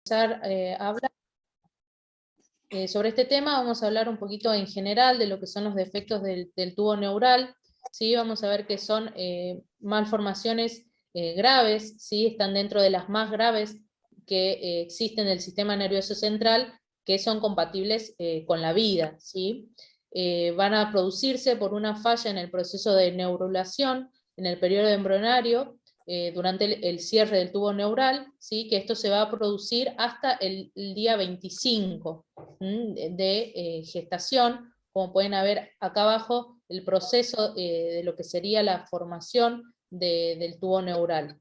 empezar a hablar sobre este tema, vamos a hablar un poquito en general de lo que son los defectos del tubo neural. ¿Sí? Vamos a ver que son malformaciones graves, ¿sí? Están dentro de las más graves que existen del sistema nervioso central, que son compatibles con la vida. ¿Sí? Van a producirse por una falla en el proceso de neurulación en el periodo embrionario, durante el cierre del tubo neural, ¿sí? Que esto se va a producir hasta el día 25 de gestación. Como pueden ver acá abajo, el proceso de lo que sería la formación del tubo neural.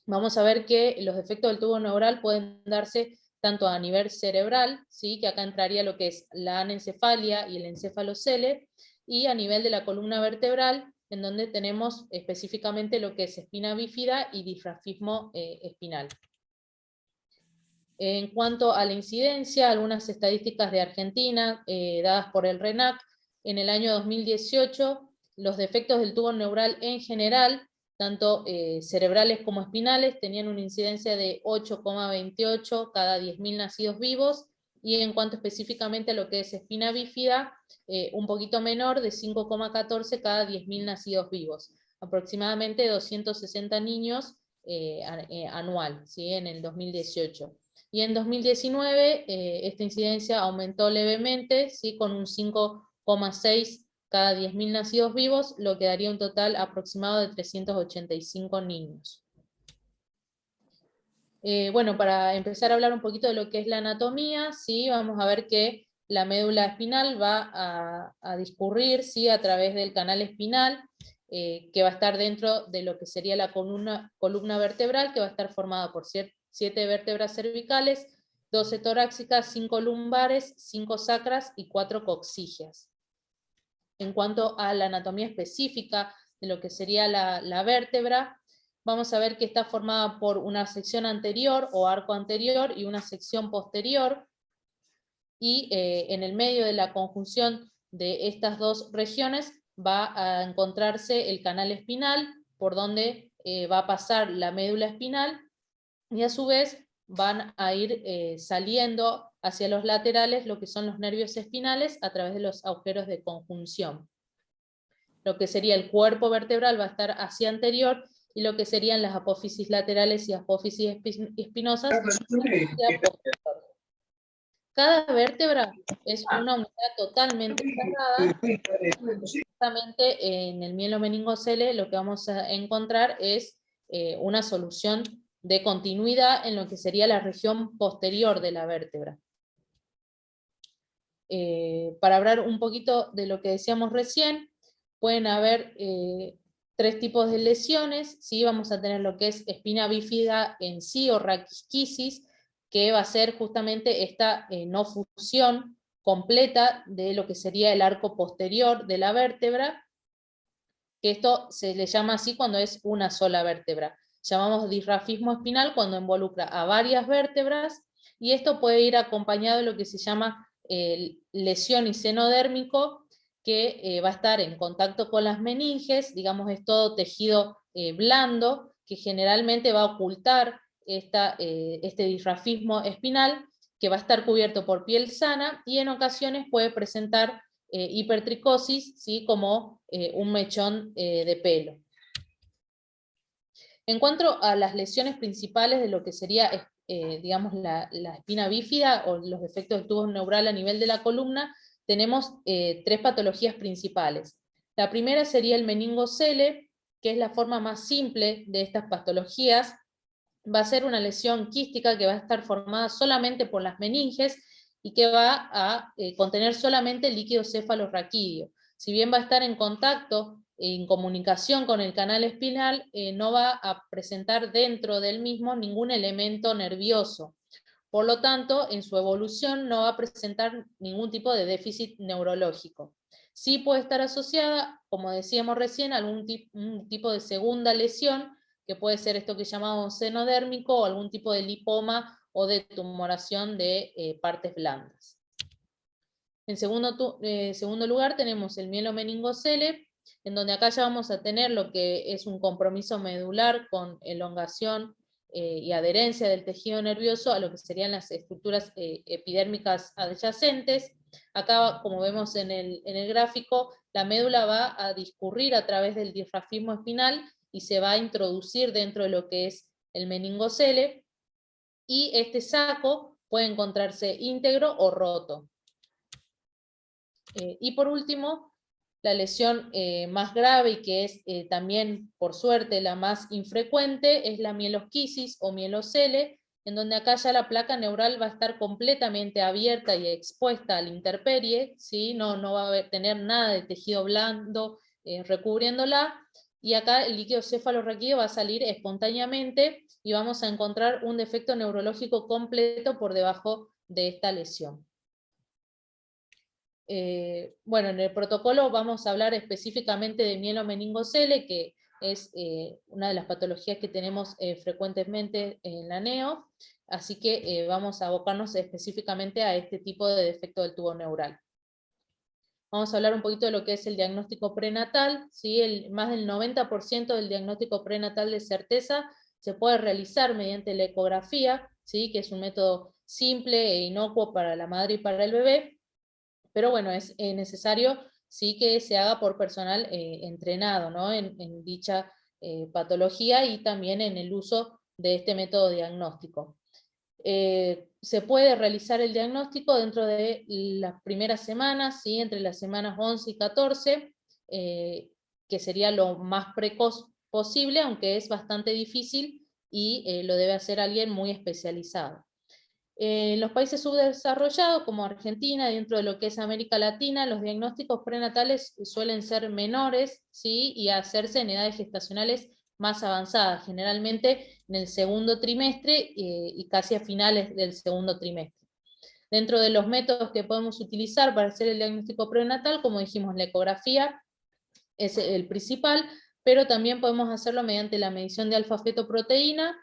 Vamos a ver que los defectos del tubo neural pueden darse tanto a nivel cerebral, ¿sí? Que acá entraría lo que es la anencefalia y el encefalocele, y a nivel de la columna vertebral, en donde tenemos específicamente lo que es espina bífida y disrafismo espinal. En cuanto a la incidencia, algunas estadísticas de Argentina, dadas por el RENAC, en el año 2018, los defectos del tubo neural en general, tanto cerebrales como espinales, tenían una incidencia de 8,28 cada 10.000 nacidos vivos, y en cuanto específicamente a lo que es espina bífida, un poquito menor, de 5,14 cada 10.000 nacidos vivos, aproximadamente 260 niños anual, ¿sí? En el 2018. Y en 2019 esta incidencia aumentó levemente, ¿sí? Con un 5,6 cada 10.000 nacidos vivos, lo que daría un total aproximado de 385 niños. Bueno, para empezar a hablar un poquito de lo que es la anatomía, ¿sí? Vamos a ver que la médula espinal va a discurrir, ¿sí? A través del canal espinal, que va a estar dentro de lo que sería la columna vertebral, que va a estar formada por 7 vértebras cervicales, 12 torácicas, 5 lumbares, 5 sacras y 4 coxígeas. En cuanto a la anatomía específica de lo que sería la vértebra, vamos a ver que está formada por una sección anterior o arco anterior y una sección posterior, y en el medio de la conjunción de estas dos regiones va a encontrarse el canal espinal, por donde va a pasar la médula espinal, y a su vez van a ir saliendo hacia los laterales lo que son los nervios espinales a través de los agujeros de conjunción. Lo que sería el cuerpo vertebral va a estar hacia anterior, y lo que serían las apófisis laterales y apófisis espinosas hacia posterior. Cada vértebra es una unidad totalmente cerrada. Justamente en el mielomeningocele lo que vamos a encontrar es una solución de continuidad en lo que sería la región posterior de la vértebra. Para hablar un poquito de lo que decíamos recién, pueden haber 3 tipos de lesiones, ¿sí? Vamos a tener lo que es espina bífida en sí o raquisquisis, que va a ser justamente esta no fusión completa de lo que sería el arco posterior de la vértebra, que esto se le llama así cuando es una sola vértebra. Llamamos disrafismo espinal cuando involucra a varias vértebras, y esto puede ir acompañado de lo que se llama lesión y seno dérmico, que va a estar en contacto con las meninges, digamos es todo tejido blando, que generalmente va a ocultar este disrafismo espinal, que va a estar cubierto por piel sana, y en ocasiones puede presentar hipertricosis, ¿sí? Como un mechón de pelo. En cuanto a las lesiones principales de lo que sería digamos, la espina bífida o los defectos del tubo neural a nivel de la columna, tenemos 3 patologías principales. La primera sería el meningocele, que es la forma más simple de estas patologías. Va a ser una lesión quística que va a estar formada solamente por las meninges, y que va a contener solamente líquido cefalorraquídeo. Si bien va a estar en contacto, en comunicación con el canal espinal, no va a presentar dentro del mismo ningún elemento nervioso. Por lo tanto, en su evolución no va a presentar ningún tipo de déficit neurológico. Sí puede estar asociada, como decíamos recién, a un tipo de segunda lesión, que puede ser esto que llamamos seno dérmico, o algún tipo de lipoma o de tumoración de partes blandas. En segundo lugar tenemos el mielomeningocele, en donde acá ya vamos a tener lo que es un compromiso medular con elongación y adherencia del tejido nervioso a lo que serían las estructuras epidérmicas adyacentes. Acá, como vemos en el gráfico, la médula va a discurrir a través del diafragma espinal y se va a introducir dentro de lo que es el meningocele, y este saco puede encontrarse íntegro o roto. Y por último, la lesión más grave y que es también, por suerte, la más infrecuente, es la mielosquisis o mielocele, en donde acá ya la placa neural va a estar completamente abierta y expuesta a la intemperie, ¿sí? No va a tener nada de tejido blando recubriéndola, y acá el líquido cefalorraquídeo va a salir espontáneamente y vamos a encontrar un defecto neurológico completo por debajo de esta lesión. Bueno, en el protocolo vamos a hablar específicamente de mielomeningocele, que es una de las patologías que tenemos frecuentemente en la neo, así que vamos a abocarnos específicamente a este tipo de defecto del tubo neural. Vamos a hablar un poquito de lo que es el diagnóstico prenatal, ¿sí? Más del 90% del diagnóstico prenatal de certeza se puede realizar mediante la ecografía, ¿sí? Que es un método simple e inocuo para la madre y para el bebé, pero bueno, es necesario sí que se haga por personal entrenado, ¿no? en dicha patología, y también en el uso de este método diagnóstico. Se puede realizar el diagnóstico dentro de las primeras semanas, ¿sí? Entre las semanas 11 y 14, que sería lo más precoz posible, aunque es bastante difícil y lo debe hacer alguien muy especializado. En los países subdesarrollados, como Argentina, dentro de lo que es América Latina, los diagnósticos prenatales suelen ser menores, ¿sí? Y hacerse en edades gestacionales más avanzadas, generalmente en el segundo trimestre y casi a finales del segundo trimestre. Dentro de los métodos que podemos utilizar para hacer el diagnóstico prenatal, como dijimos, la ecografía es el principal, pero también podemos hacerlo mediante la medición de alfa-fetoproteína,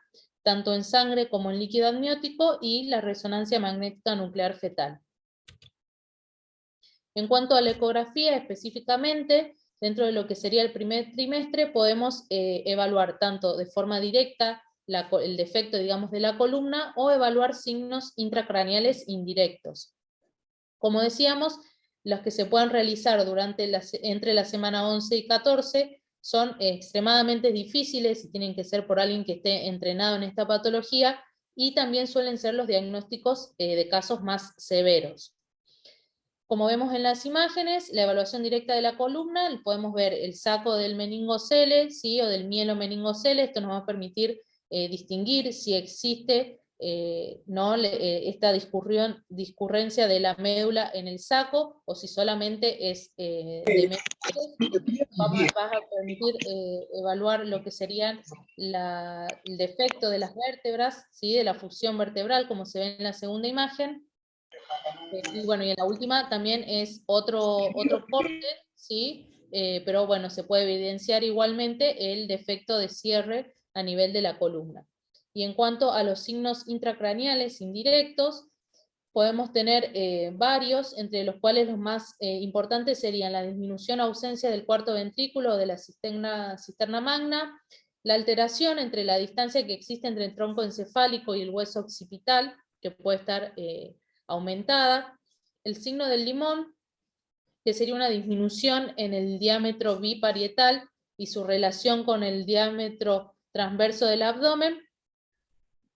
tanto en sangre como en líquido amniótico, y la resonancia magnética nuclear fetal. En cuanto a la ecografía específicamente, dentro de lo que sería el primer trimestre, podemos evaluar tanto de forma directa el defecto, digamos, de la columna, o evaluar signos intracraneales indirectos. Como decíamos, los que se pueden realizar entre la semana 11 y 14 son extremadamente difíciles y tienen que ser por alguien que esté entrenado en esta patología, y también suelen ser los diagnósticos de casos más severos. Como vemos en las imágenes, la evaluación directa de la columna, podemos ver el saco del meningocele, ¿sí? O del mielomeningocele. Esto nos va a permitir distinguir si existe esta discurrencia de la médula en el saco, o si solamente es de vas a permitir evaluar lo que serían el defecto de las vértebras, ¿sí? De la fusión vertebral, como se ve en la segunda imagen. Y bueno, y en la última también es otro corte, ¿sí? Pero bueno, se puede evidenciar igualmente el defecto de cierre a nivel de la columna. Y en cuanto a los signos intracraneales indirectos, podemos tener varios, entre los cuales los más importantes serían la disminución o ausencia del cuarto ventrículo de la cisterna magna, la alteración entre la distancia que existe entre el tronco encefálico y el hueso occipital, que puede estar aumentada, el signo del limón, que sería una disminución en el diámetro biparietal y su relación con el diámetro transverso del abdomen,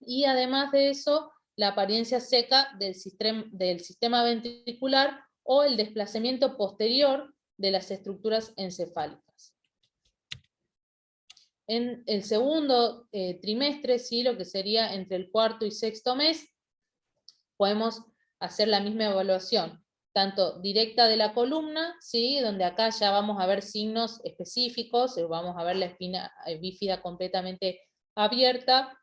y además de eso, la apariencia seca del sistema ventricular o el desplazamiento posterior de las estructuras encefálicas. En el segundo trimestre, ¿sí? Lo que sería entre el cuarto y sexto mes, podemos hacer la misma evaluación, tanto directa de la columna, ¿sí? Donde acá ya vamos a ver signos específicos, vamos a ver la espina bífida completamente abierta,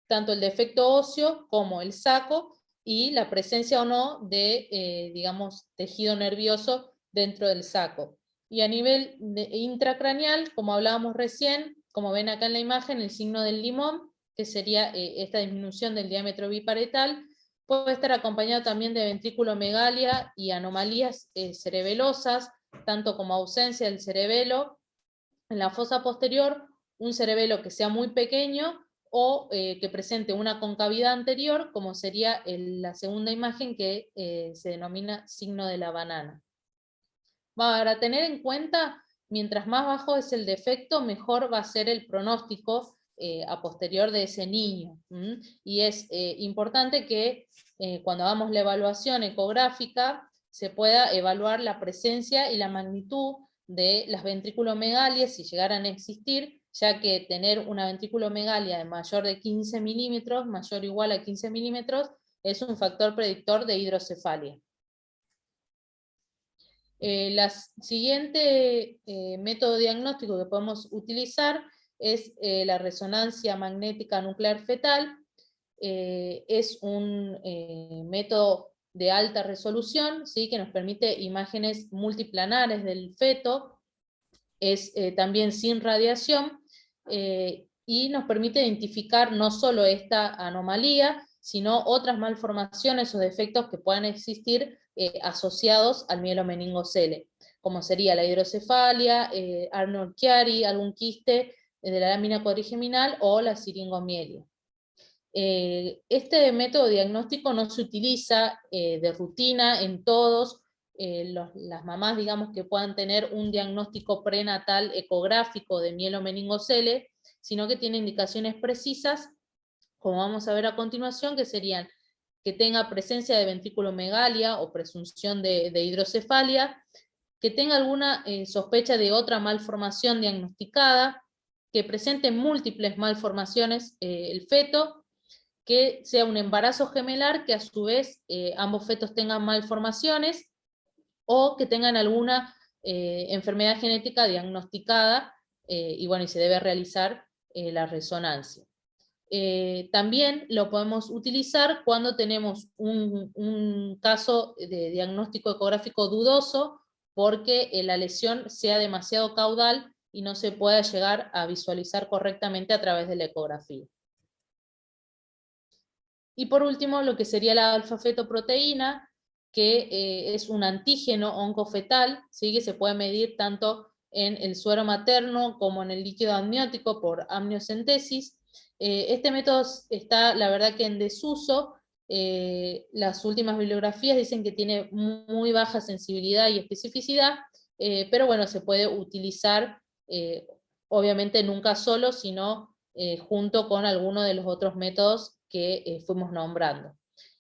tanto el defecto óseo como el saco, y la presencia o no de, digamos, tejido nervioso dentro del saco. Y a nivel intracraneal, como hablábamos recién, como ven acá en la imagen, el signo del limón, que sería esta disminución del diámetro biparietal, puede estar acompañado también de ventriculomegalia y anomalías cerebelosas, tanto como ausencia del cerebelo. En la fosa posterior, un cerebelo que sea muy pequeño, o que presente una concavidad anterior, como sería la segunda imagen que se denomina signo de la banana. Para tener en cuenta, mientras más bajo es el defecto, mejor va a ser el pronóstico a posterior de ese niño. Y es importante que cuando hagamos la evaluación ecográfica se pueda evaluar la presencia y la magnitud de las ventriculomegalias si llegaran a existir, ya que tener una ventriculomegalia de mayor de 15 milímetros, mayor o igual a 15 milímetros, es un factor predictor de hidrocefalia. La siguiente método diagnóstico que podemos utilizar es la resonancia magnética nuclear fetal. Es un método de alta resolución, ¿sí?, que nos permite imágenes multiplanares del feto, es también sin radiación, y nos permite identificar no solo esta anomalía, sino otras malformaciones o defectos que puedan existir asociados al mielomeningocele, como sería la hidrocefalia, Arnold-Chiari, algún quiste de la lámina cuadrigeminal o la siringomielia. Este método diagnóstico no se utiliza de rutina en todos las mamás, digamos, que puedan tener un diagnóstico prenatal ecográfico de mielomeningocele, sino que tiene indicaciones precisas, como vamos a ver a continuación, que serían que tenga presencia de ventriculomegalia o presunción de hidrocefalia, que tenga alguna sospecha de otra malformación diagnosticada, que presente múltiples malformaciones el feto, que sea un embarazo gemelar, que a su vez ambos fetos tengan malformaciones, o que tengan alguna enfermedad genética diagnosticada, y bueno, y se debe realizar la resonancia. También lo podemos utilizar cuando tenemos un caso de diagnóstico ecográfico dudoso, porque la lesión sea demasiado caudal y no se pueda llegar a visualizar correctamente a través de la ecografía. Y por último, lo que sería la alfa-fetoproteína, que es un antígeno oncofetal, ¿sí?, que se puede medir tanto en el suero materno como en el líquido amniótico por amniocentesis. Este método está, la verdad, que en desuso. Las últimas bibliografías dicen que tiene muy baja sensibilidad y especificidad, pero bueno, se puede utilizar, obviamente nunca solo, sino junto con alguno de los otros métodos que fuimos nombrando.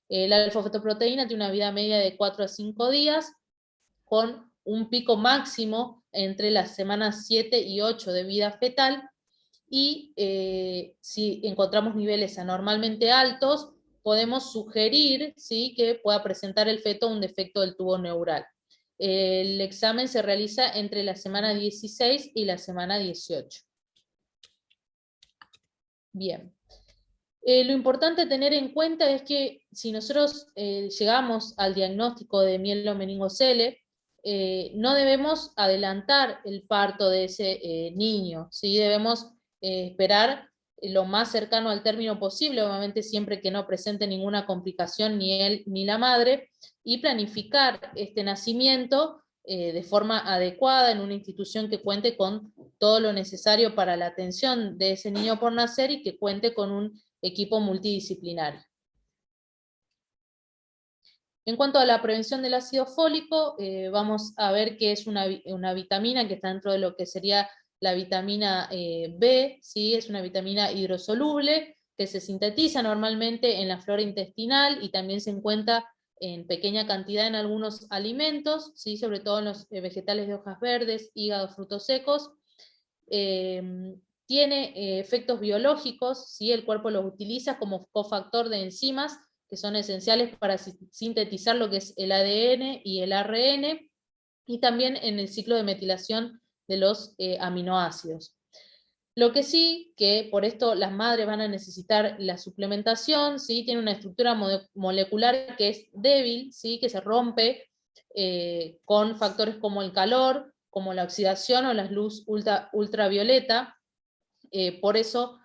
La alfa-fetoproteína tiene una vida media de 4 a 5 días, con un pico máximo entre las semanas 7 y 8 de vida fetal, y si encontramos niveles anormalmente altos, podemos sugerir, ¿sí?, que pueda presentar el feto un defecto del tubo neural. El examen se realiza entre la semana 16 y la semana 18. Bien. Lo importante a tener en cuenta es que si nosotros llegamos al diagnóstico de mielomeningocele, no debemos adelantar el parto de ese niño, ¿sí? Debemos esperar lo más cercano al término posible, obviamente siempre que no presente ninguna complicación ni él ni la madre, y planificar este nacimiento de forma adecuada en una institución que cuente con todo lo necesario para la atención de ese niño por nacer y que cuente con un equipo multidisciplinario. En cuanto a la prevención del ácido fólico, vamos a ver que es una vitamina que está dentro de lo que sería la vitamina B, ¿sí? Es una vitamina hidrosoluble que se sintetiza normalmente en la flora intestinal y también se encuentra en pequeña cantidad en algunos alimentos, ¿sí?, sobre todo en los vegetales de hojas verdes, hígado, frutos secos. Tiene efectos biológicos, ¿sí? El cuerpo los utiliza como cofactor de enzimas que son esenciales para sintetizar lo que es el ADN y el ARN, y también en el ciclo de metilación de los aminoácidos. Lo que sí, que por esto las madres van a necesitar la suplementación, ¿sí? Tiene una estructura molecular que es débil, ¿sí?, que se rompe con factores como el calor, como la oxidación o la luz ultravioleta. Por eso,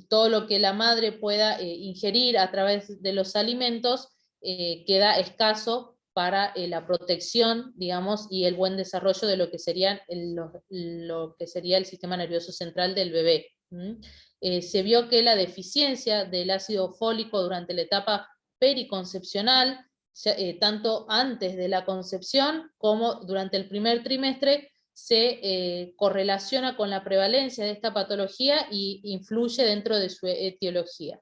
todo lo que la madre pueda ingerir a través de los alimentos queda escaso para la protección, digamos, y el buen desarrollo de lo que sería el sistema nervioso central del bebé. Se vio que la deficiencia del ácido fólico durante la etapa periconcepcional, tanto antes de la concepción como durante el primer trimestre, se correlaciona con la prevalencia de esta patología e influye dentro de su etiología.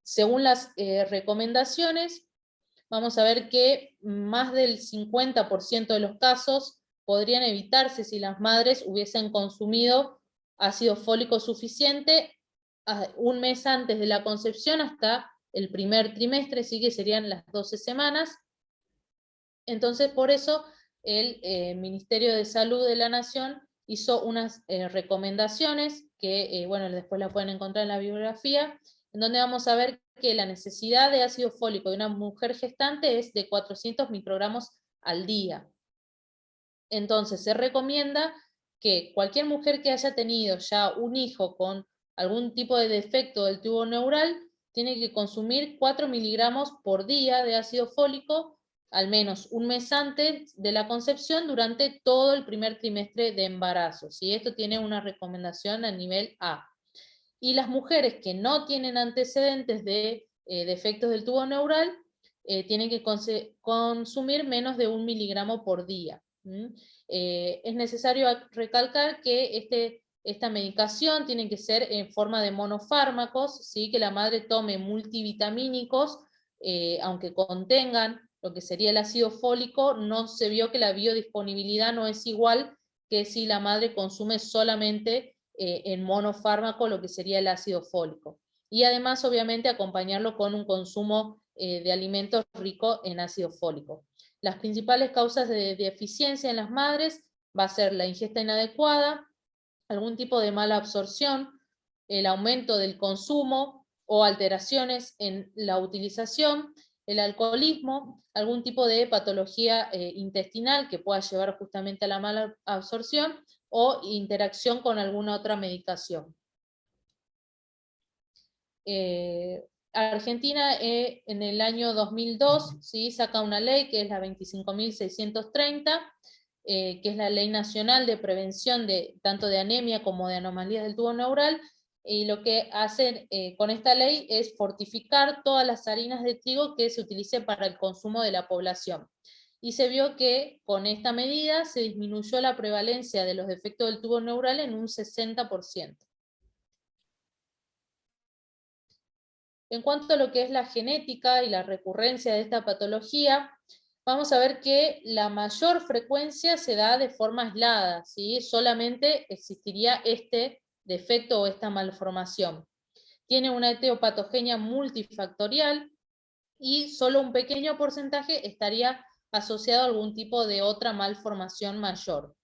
Según las recomendaciones, vamos a ver que más del 50% de los casos podrían evitarse si las madres hubiesen consumido ácido fólico suficiente un mes antes de la concepción hasta el primer trimestre, sí que serían las 12 semanas. Entonces, por eso el Ministerio de Salud de la Nación hizo unas recomendaciones que, bueno, después la pueden encontrar en la bibliografía, en donde vamos a ver que la necesidad de ácido fólico de una mujer gestante es de 400 microgramos al día. Entonces, se recomienda que cualquier mujer que haya tenido ya un hijo con algún tipo de defecto del tubo neural, tiene que consumir 4 miligramos por día de ácido fólico, al menos un mes antes de la concepción, durante todo el primer trimestre de embarazo, ¿sí? Esto tiene una recomendación a nivel A. Y las mujeres que no tienen antecedentes de defectos del tubo neural, tienen que consumir menos de 1 miligramo por día. Es necesario recalcar que esta medicación tiene que ser en forma de monofármacos, ¿sí? Que la madre tome multivitamínicos, aunque contengan lo que sería el ácido fólico, no se vio que la biodisponibilidad no es igual que si la madre consume solamente en monofármaco lo que sería el ácido fólico. Y además, obviamente, acompañarlo con un consumo de alimentos ricos en ácido fólico. Las principales causas de deficiencia en las madres va a ser la ingesta inadecuada, algún tipo de mala absorción, el aumento del consumo o alteraciones en la utilización, el alcoholismo, algún tipo de patología intestinal que pueda llevar justamente a la mala absorción o interacción con alguna otra medicación. Argentina en el año 2002 ¿sí? Saca una ley que es la 25.630, que es la Ley Nacional de Prevención tanto de anemia como de anomalías del tubo neural, y lo que hacen con esta ley es fortificar todas las harinas de trigo que se utilicen para el consumo de la población. Y se vio que con esta medida se disminuyó la prevalencia de los defectos del tubo neural en un 60%. En cuanto a lo que es la genética y la recurrencia de esta patología, vamos a ver que la mayor frecuencia se da de forma aislada, ¿sí? Solamente existiría este defecto o esta malformación. Tiene una etiopatogenia multifactorial y solo un pequeño porcentaje estaría asociado a algún tipo de otra malformación mayor.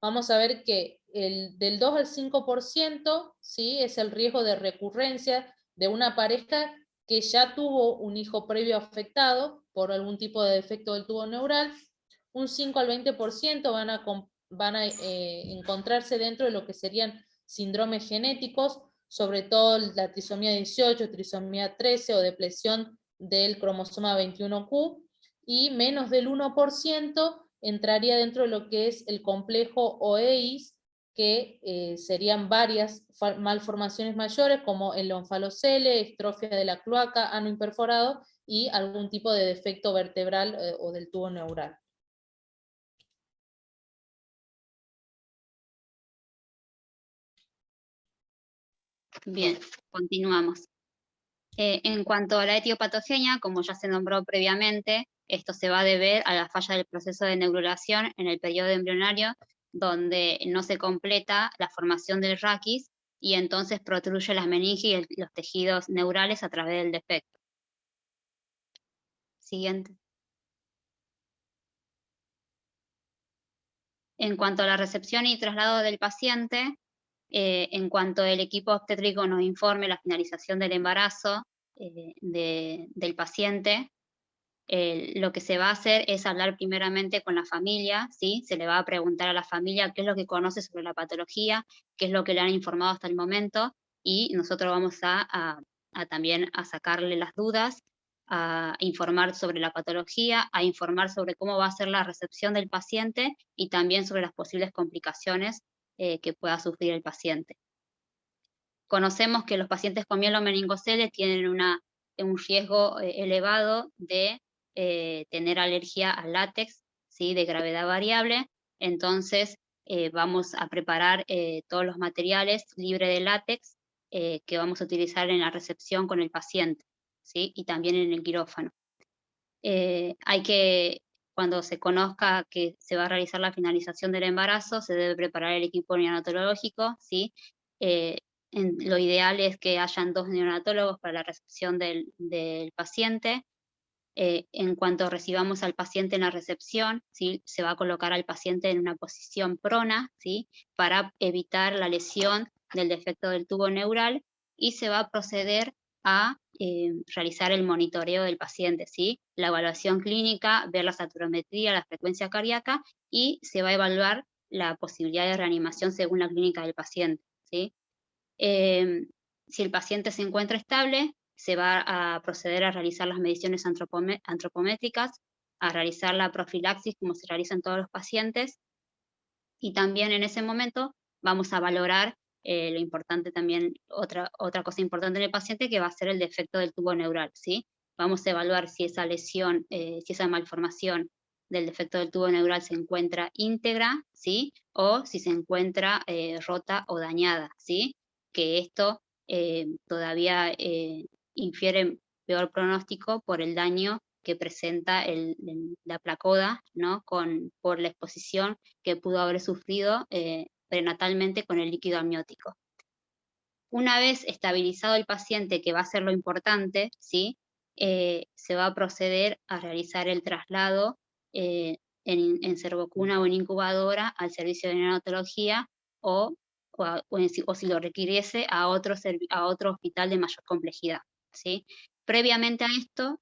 Vamos a ver que del 2 al 5%, ¿sí? Es el riesgo de recurrencia de una pareja que ya tuvo un hijo previo afectado por algún tipo de defecto del tubo neural. Un 5 al 20% van a encontrarse dentro de lo que serían síndromes genéticos, sobre todo la trisomía 18, trisomía 13 o depresión del cromosoma 21q, y menos del 1% entraría dentro de lo que es el complejo OEIS, que serían varias malformaciones mayores como el onfalocele, estrofia de la cloaca, ano imperforado y algún tipo de defecto vertebral o del tubo neural. Bien, continuamos. En cuanto a la etiopatogenia, como ya se nombró previamente, esto se va a deber a la falla del proceso de neurulación en el periodo embrionario, donde no se completa la formación del raquis y entonces protruye las meninges y los tejidos neurales a través del defecto. Siguiente. En cuanto a la recepción y traslado del paciente, en cuanto el equipo obstétrico nos informe la finalización del embarazo del paciente, lo que se va a hacer es hablar primeramente con la familia, ¿sí? Se le va a preguntar a la familia qué es lo que conoce sobre la patología, qué es lo que le han informado hasta el momento, y nosotros vamos a también a sacarle las dudas a informar sobre la patología, a informar sobre cómo va a ser la recepción del paciente y también sobre las posibles complicaciones que pueda sufrir el paciente. Conocemos que los pacientes con mielomeningocele tienen un riesgo elevado de tener alergia al látex, ¿sí? De gravedad variable, entonces vamos a preparar todos los materiales libres de látex que vamos a utilizar en la recepción con el paciente, ¿sí? Y también en el quirófano. Cuando se conozca que se va a realizar la finalización del embarazo, se debe preparar el equipo neonatológico, ¿sí? Lo ideal es que hayan 2 neonatólogos para la recepción del paciente. En cuanto recibamos al paciente en la recepción, ¿sí? Se va a colocar al paciente en una posición prona, ¿sí? Para evitar la lesión del defecto del tubo neural, y se va a proceder a realizar el monitoreo del paciente, ¿sí? La evaluación clínica, ver la saturometría, la frecuencia cardíaca, y se va a evaluar la posibilidad de reanimación según la clínica del paciente, ¿sí? Si el paciente se encuentra estable, se va a proceder a realizar las mediciones antropométricas, a realizar la profilaxis como se realiza en todos los pacientes, y también en ese momento vamos a valorar lo importante también, otra cosa importante en el paciente, que va a ser el defecto del tubo neural, ¿sí? Vamos a evaluar si esa lesión, si esa malformación del defecto del tubo neural se encuentra íntegra, ¿sí? O si se encuentra rota o dañada, ¿sí? Que esto todavía infiere peor pronóstico por el daño que presenta la placoda, ¿no? Por la exposición que pudo haber sufrido prenatalmente con el líquido amniótico. Una vez estabilizado el paciente, que va a ser lo importante, ¿sí? Se va a proceder a realizar el traslado en servocuna o en incubadora al servicio de neonatología, o si lo requiriese a otro hospital de mayor complejidad, ¿sí? Previamente a esto,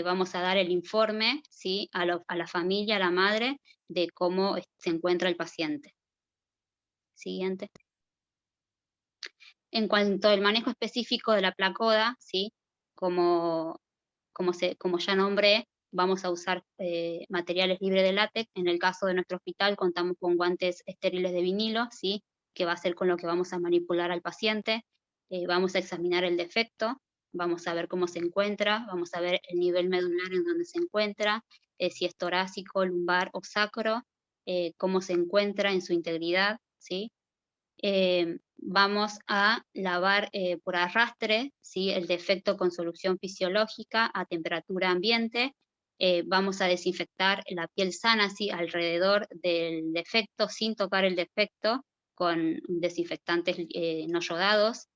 vamos a dar el informe, ¿sí? a la familia, a la madre, de cómo se encuentra el paciente. Siguiente. En cuanto al manejo específico de la placoda, ¿sí? Como ya nombré, vamos a usar materiales libres de látex. En el caso de nuestro hospital contamos con guantes estériles de vinilo, ¿sí? Que va a ser con lo que vamos a manipular al paciente. Vamos a examinar el defecto, vamos a ver cómo se encuentra, vamos a ver el nivel medular en donde se encuentra, si es torácico, lumbar o sacro, cómo se encuentra en su integridad, ¿sí? Vamos a lavar por arrastre, ¿sí? El defecto con solución fisiológica a temperatura ambiente. Vamos a desinfectar la piel sana, ¿sí? Alrededor del defecto, sin tocar el defecto, con desinfectantes no yodados.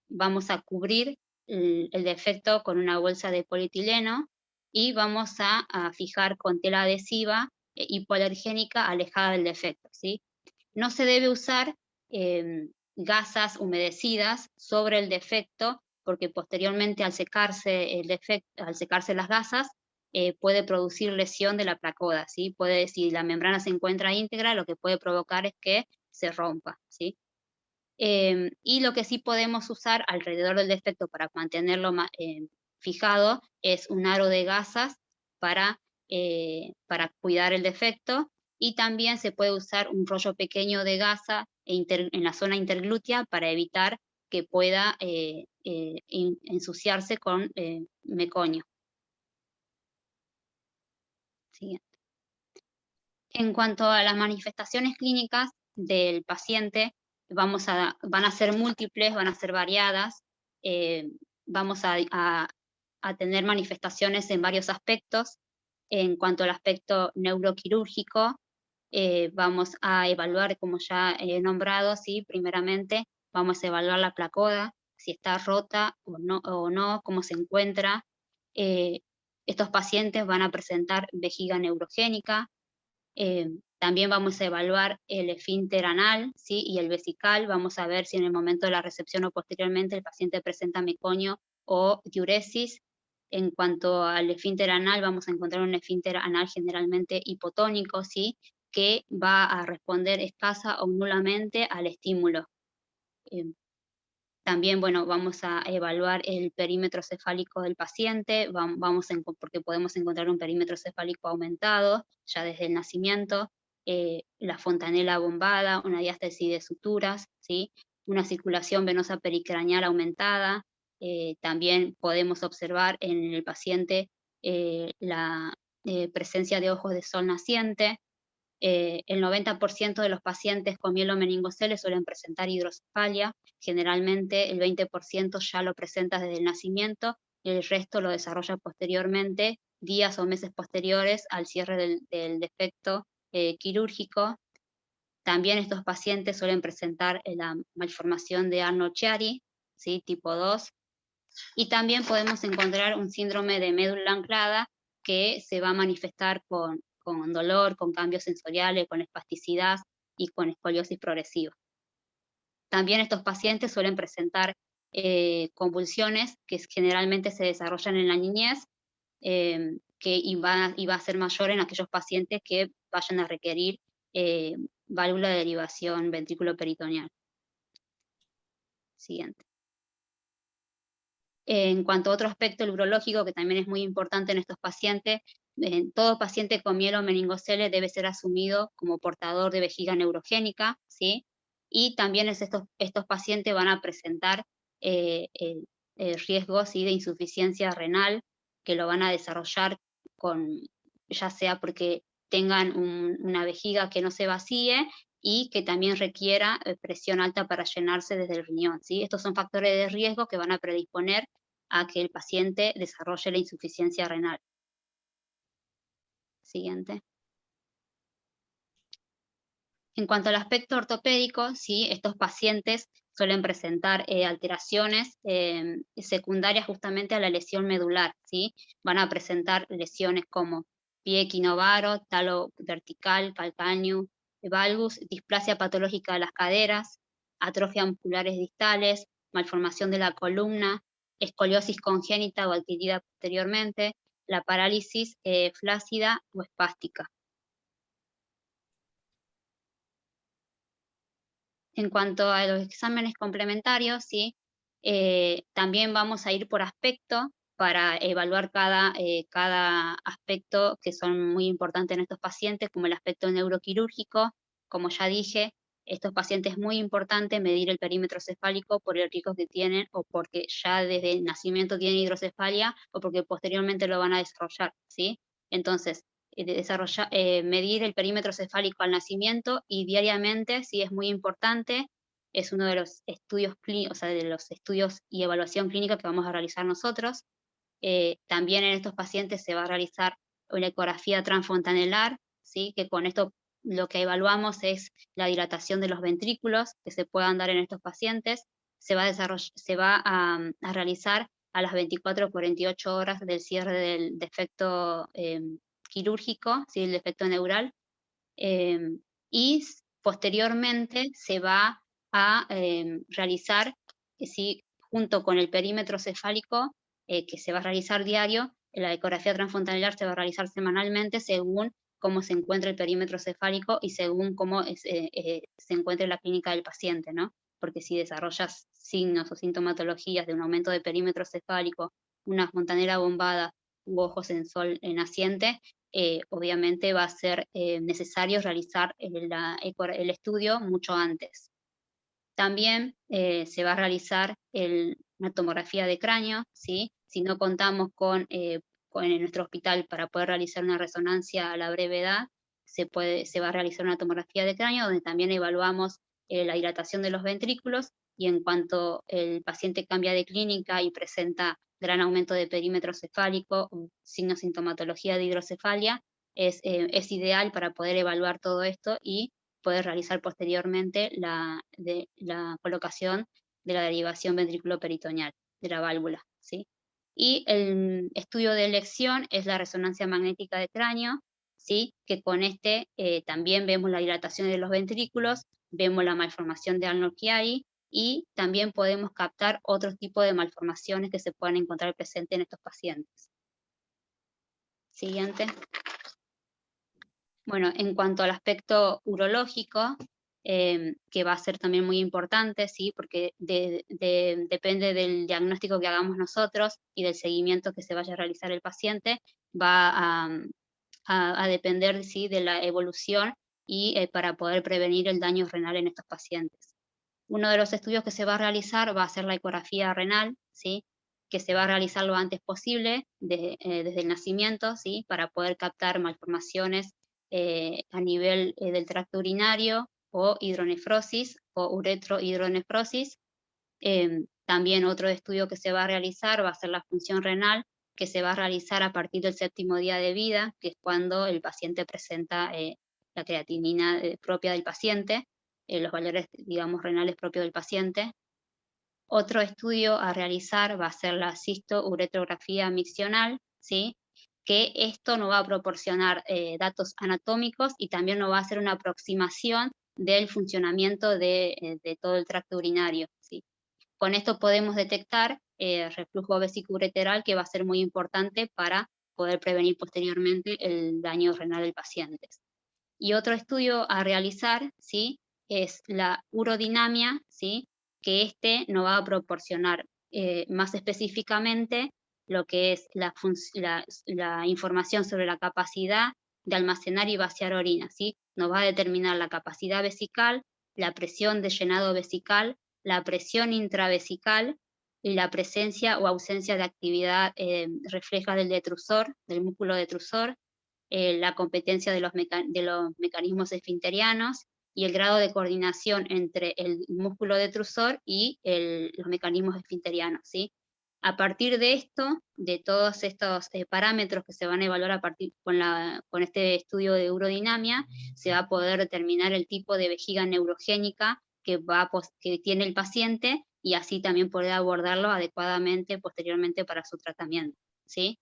Vamos a cubrir el defecto con una bolsa de polietileno, y vamos a fijar con tela adhesiva hipoalergénica alejada del defecto, ¿sí? No se debe usar gasas humedecidas sobre el defecto, porque posteriormente al secarse las gasas, puede producir lesión de la placoda, ¿sí? Si la membrana se encuentra íntegra, lo que puede provocar es que se rompa, ¿sí? Y lo que sí podemos usar alrededor del defecto para mantenerlo fijado es un aro de gasas para cuidar el defecto, y también se puede usar un rollo pequeño de gasa en la zona interglútea para evitar que pueda ensuciarse con meconio. Siguiente. En cuanto a las manifestaciones clínicas del paciente, van a ser múltiples, van a ser variadas. Vamos a tener manifestaciones en varios aspectos. En cuanto al aspecto neuroquirúrgico, vamos a evaluar, como ya he nombrado, ¿sí? Primeramente vamos a evaluar la placoda, si está rota o no, cómo se encuentra. Estos pacientes van a presentar vejiga neurogénica. También vamos a evaluar el esfínter anal, ¿sí? Y el vesical. Vamos a ver si en el momento de la recepción o posteriormente el paciente presenta meconio o diuresis. En cuanto al esfínter anal, vamos a encontrar un esfínter anal generalmente hipotónico, ¿sí? Que va a responder escasa o nulamente al estímulo. También, bueno, vamos a evaluar el perímetro cefálico del paciente, porque podemos encontrar un perímetro cefálico aumentado ya desde el nacimiento, la fontanela bombada, una diástasis de suturas, ¿sí? Una circulación venosa pericraneal aumentada. También podemos observar en el paciente la presencia de ojos de sol naciente. El 90% de los pacientes con mielomeningoceles suelen presentar hidrocefalia, generalmente el 20% ya lo presenta desde el nacimiento y el resto lo desarrolla posteriormente, días o meses posteriores al cierre del defecto quirúrgico. También estos pacientes suelen presentar la malformación de Arnold-Chiari, ¿sí? Tipo 2, y también podemos encontrar un síndrome de médula anclada que se va a manifestar con dolor, con cambios sensoriales, con espasticidad y con escoliosis progresiva. También estos pacientes suelen presentar convulsiones que generalmente se desarrollan en la niñez, y va a ser mayor en aquellos pacientes que vayan a requerir válvula de derivación ventrículo-peritoneal. Siguiente. En cuanto a otro aspecto, el urológico, que también es muy importante en estos pacientes, todo paciente con mielomeningocele debe ser asumido como portador de vejiga neurogénica, ¿sí? Y también estos pacientes van a presentar riesgos, ¿sí?, de insuficiencia renal, que lo van a desarrollar ya sea porque tengan una vejiga que no se vacíe, y que también requiera presión alta para llenarse desde el riñón, ¿sí? Estos son factores de riesgo que van a predisponer a que el paciente desarrolle la insuficiencia renal. Siguiente. En cuanto al aspecto ortopédico, ¿sí?, estos pacientes suelen presentar alteraciones secundarias justamente a la lesión medular, ¿sí? Van a presentar lesiones como pie equinovaro, talo vertical, calcáneo, valgus, displasia patológica de las caderas, atrofia musculares distales, malformación de la columna, escoliosis congénita o adquirida posteriormente, la parálisis flácida o espástica. En cuanto a los exámenes complementarios, ¿sí?, también vamos a ir por aspecto para evaluar cada aspecto que son muy importantes en estos pacientes, como el aspecto neuroquirúrgico. Como ya dije, estos pacientes es muy importante medir el perímetro cefálico por el riesgo que tienen, o porque ya desde el nacimiento tienen hidrocefalia, o porque posteriormente lo van a desarrollar, ¿sí? Entonces, medir el perímetro cefálico al nacimiento y diariamente, sí, es muy importante. Es uno de los estudios clínicos, o sea, de los estudios y evaluación clínica que vamos a realizar nosotros. También en estos pacientes se va a realizar una ecografía transfontanelar, ¿sí?, que con esto lo que evaluamos es la dilatación de los ventrículos que se puedan dar en estos pacientes. Se va a realizar a las 24 o 48 horas del cierre del defecto quirúrgico, ¿sí?, el defecto neural, y posteriormente se va a realizar, ¿sí?, junto con el perímetro cefálico, que se va a realizar diario, la ecografía transfontanelar se va a realizar semanalmente según cómo se encuentra el perímetro cefálico y según cómo se encuentre la clínica del paciente, ¿no? Porque si desarrollas signos o sintomatologías de un aumento de perímetro cefálico, una fontanela bombada u ojos en sol naciente, obviamente va a ser necesario realizar el estudio mucho antes. También se va a realizar una tomografía de cráneo, ¿sí? Si no contamos en nuestro hospital para poder realizar una resonancia a la brevedad, se va a realizar una tomografía de cráneo donde también evaluamos la dilatación de los ventrículos, y en cuanto el paciente cambia de clínica y presenta gran aumento de perímetro cefálico o signos sintomatología de hidrocefalia, es ideal para poder evaluar todo esto y poder realizar posteriormente la colocación de la derivación ventrículo-peritoneal de la válvula, ¿sí? Y el estudio de elección es la resonancia magnética de cráneo, ¿sí?, que con también vemos la dilatación de los ventrículos, vemos la malformación de Arnold-Chiari, y también podemos captar otro tipo de malformaciones que se puedan encontrar presentes en estos pacientes. Siguiente. Bueno, en cuanto al aspecto urológico, que va a ser también muy importante, ¿sí? Porque depende del diagnóstico que hagamos nosotros y del seguimiento que se vaya a realizar el paciente, va a depender, ¿sí?, de la evolución y para poder prevenir el daño renal en estos pacientes. Uno de los estudios que se va a realizar va a ser la ecografía renal, ¿sí?, que se va a realizar lo antes posible, desde el nacimiento, ¿sí?, para poder captar malformaciones a nivel del tracto urinario, o hidronefrosis, o uretrohidronefrosis. También otro estudio que se va a realizar va a ser la función renal, que se va a realizar a partir del 7º día de vida, que es cuando el paciente presenta la creatinina propia del paciente, los valores, digamos, renales propios del paciente. Otro estudio a realizar va a ser la cisto-uretrografía miccional, ¿sí?, que esto nos va a proporcionar datos anatómicos y también nos va a hacer una aproximación del funcionamiento de todo el tracto urinario, ¿sí? Con esto podemos detectar reflujo vesicoureteral, que va a ser muy importante para poder prevenir posteriormente el daño renal del paciente. Y otro estudio a realizar, ¿sí?, es la urodinamia, ¿sí?, que nos va a proporcionar más específicamente lo que es la información sobre la capacidad de almacenar y vaciar orina, ¿sí? Nos va a determinar la capacidad vesical, la presión de llenado vesical, la presión intravesical y la presencia o ausencia de actividad refleja del detrusor, del músculo detrusor, la competencia de los mecanismos esfinterianos y el grado de coordinación entre el músculo detrusor y los mecanismos esfinterianos, ¿sí? A partir de esto, de todos estos parámetros que se van a evaluar a partir con este estudio de urodinamia, se va a poder determinar el tipo de vejiga neurogénica que tiene el paciente, y así también poder abordarlo adecuadamente posteriormente para su tratamiento, ¿sí?